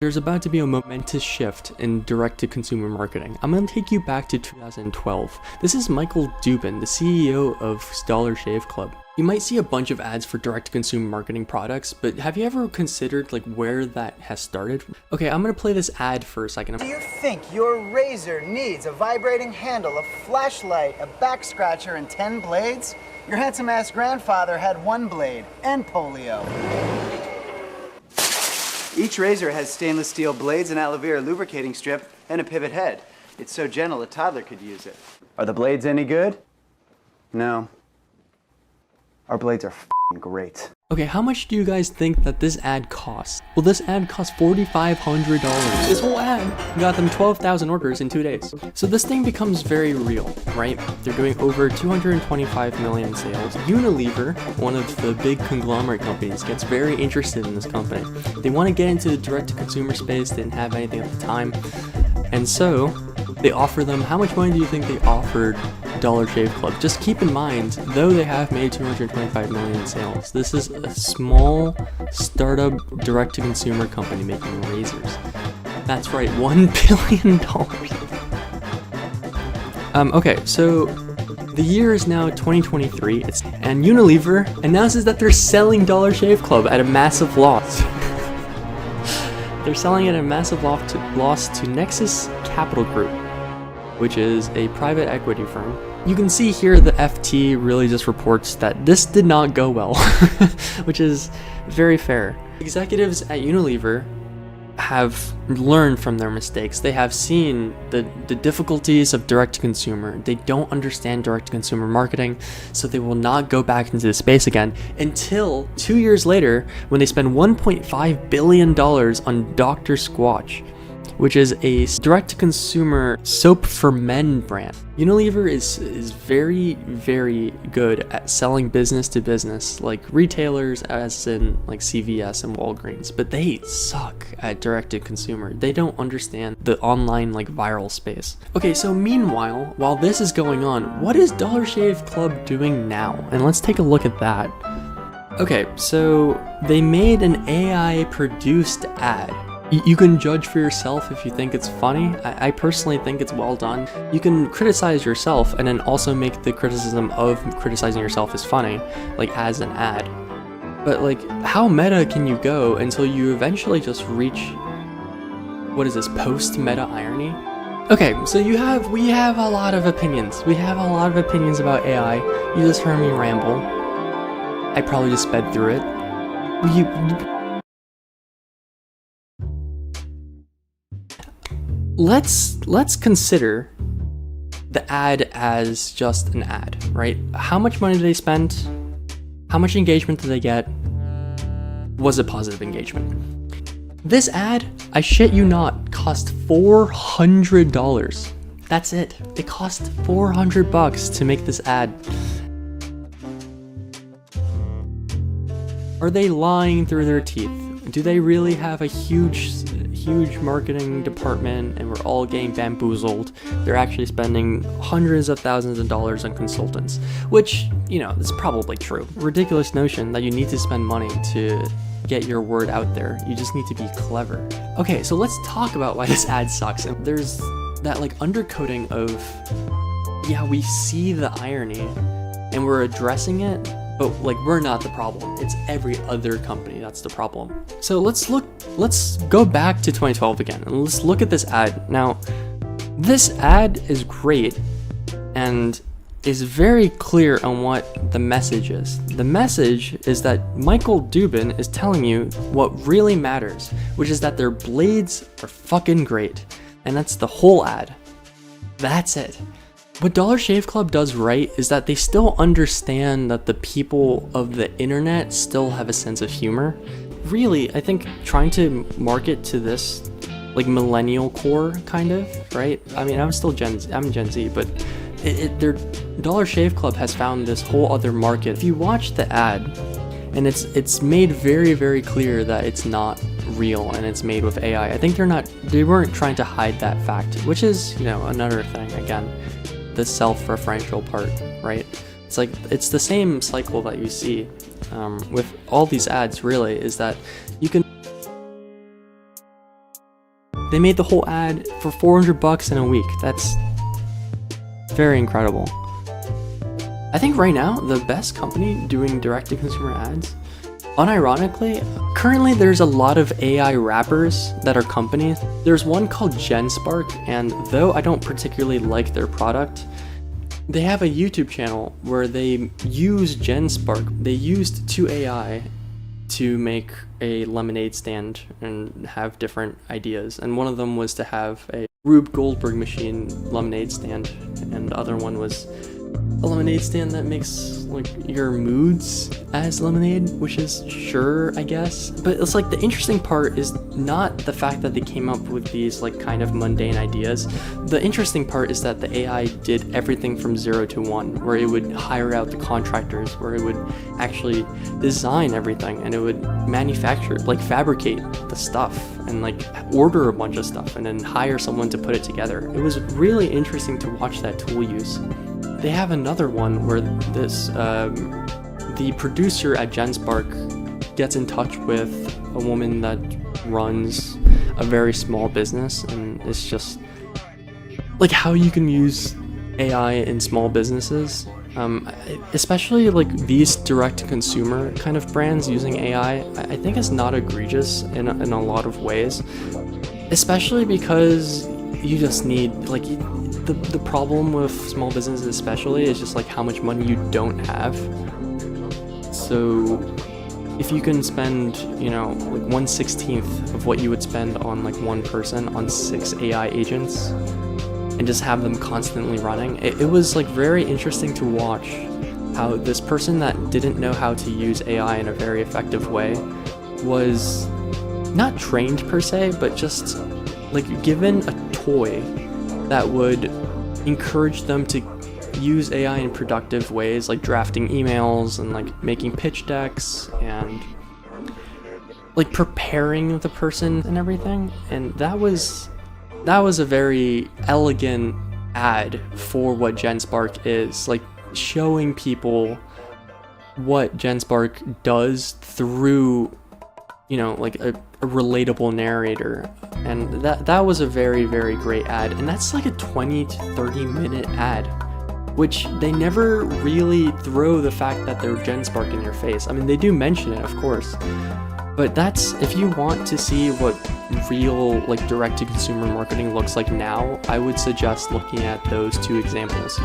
There's about to be a momentous shift in direct-to-consumer marketing. I'm going to take you back to 2012. This is Michael Dubin, the CEO of Dollar Shave Club. You might see a bunch of ads for direct-to-consumer marketing products, but have you ever considered where that has started? Okay, I'm going to play this ad for a second. Do you think your razor needs a vibrating handle, a flashlight, a back scratcher, and 10 blades? Your handsome-ass grandfather had 1 blade and polio. Each razor has stainless steel blades, an aloe vera lubricating strip, and a pivot head. It's so gentle a toddler could use it. Are the blades any good? No. Our blades are f***ing great. Okay, how much do you guys think that this ad costs? Well, this ad cost $4,500. This whole ad got them 12,000 orders in 2 days. So this thing becomes very real, right? They're doing over 225 million sales. Unilever, one of the big conglomerate companies, gets very interested in this company. They want to get into the direct-to-consumer space, didn't have anything at the time. And so they offer them, how much money do you think they offered Dollar Shave Club? Just keep in mind, though they have made 225 million sales, this is a small startup direct-to-consumer company making razors. That's right, $1 billion. Okay, so the year is now 2023, and Unilever announces that they're selling Dollar Shave Club at a massive loss. They're selling it at a massive loss to Nexus Capital Group, which is a private equity firm. You can see here the FT really just reports that this did not go well, which is very fair. Executives at Unilever have learned from their mistakes. They have seen the difficulties of direct-to-consumer. They don't understand direct-to-consumer marketing, so they will not go back into the space again until 2 years later when they spend $1.5 billion on Dr. Squatch, which is a direct-to-consumer soap for men brand. Unilever is very, very good at selling business to business, like retailers as in CVS and Walgreens, but they suck at direct-to-consumer. They don't understand the online viral space. Okay, so meanwhile, while this is going on, what is Dollar Shave Club doing now? And let's take a look at that. Okay, so they made an AI-produced ad. You can judge for yourself if you think it's funny. I personally think it's well done. You can criticize yourself and then also make the criticism of criticizing yourself as funny, as an ad. But how meta can you go until you eventually just reach, what is this, post-meta irony? Okay, so we have a lot of opinions. We have a lot of opinions about AI. You just heard me ramble. I probably just sped through it. Let's consider the ad as just an ad, right? How much money did they spend? How much engagement did they get? Was it positive engagement? This ad, I shit you not, cost $400. That's it. It cost $400 to make this ad. Are they lying through their teeth? Do they really have a huge marketing department and we're all getting bamboozled? They're actually spending hundreds of thousands of dollars on consultants, which, is probably true. Ridiculous notion that you need to spend money to get your word out there. You just need to be clever. Okay, so let's talk about why this ad sucks. And there's that undercoating of, yeah, we see the irony and we're addressing it, but we're not the problem. It's every other company that's the problem. So let's go back to 2012 again and let's look at this ad. Now, this ad is great and is very clear on what the message is. The message is that Michael Dubin is telling you what really matters, which is that their blades are fucking great. And that's the whole ad. That's it. What Dollar Shave Club does right is that they still understand that the people of the internet still have a sense of humor. Really, I think trying to market to this millennial core kind of, right? I mean, I'm Gen Z, but their Dollar Shave Club has found this whole other market. If you watch the ad, and it's made very, very clear that it's not real and it's made with AI. I think they weren't trying to hide that fact, which is, another thing again. The self-referential part, right? It's the same cycle that you see with all these ads, really, is that you can They made the whole ad for $400 in a week. That's very incredible. I think right now, the best company doing direct-to-consumer ads, unironically, currently there's a lot of AI wrappers that are companies. There's one called Genspark, and though I don't particularly like their product, they have a YouTube channel where they use Genspark. They used 2AI to make a lemonade stand and have different ideas. And one of them was to have a Rube Goldberg machine lemonade stand, and the other one was a lemonade stand that makes like your moods as lemonade, which is sure, I guess. But it's like the interesting part is not the fact that they came up with these like kind of mundane ideas. The interesting part is that the AI did everything from 0 to 1, where it would hire out the contractors, where it would actually design everything, and it would manufacture, like fabricate the stuff and like order a bunch of stuff and then hire someone to put it together. It was really interesting to watch that tool use. They have another one where the producer at Genspark gets in touch with a woman that runs a very small business, and it's just like how you can use AI in small businesses, especially like these direct-to-consumer kind of brands using AI. I think is not egregious in a lot of ways, especially because you just need like. The problem with small businesses especially is just like how much money you don't have. So if you can spend, you know, like 1/16 of what you would spend on like one person on 6 AI agents and just have them constantly running, it was like very interesting to watch how this person that didn't know how to use AI in a very effective way was not trained per se, but just like given a toy that would encourage them to use AI in productive ways, like drafting emails and like making pitch decks and like preparing the person and everything. And that was a very elegant ad for what Genspark is, like showing people what Genspark does through, you know, like a relatable narrator. And that was a very, very great ad. And that's like a 20 to 30 minute ad, which they never really throw the fact that they're Genspark in your face. I mean, they do mention it, of course, but that's, if you want to see what real like direct to consumer marketing looks like now, I would suggest looking at those 2 examples.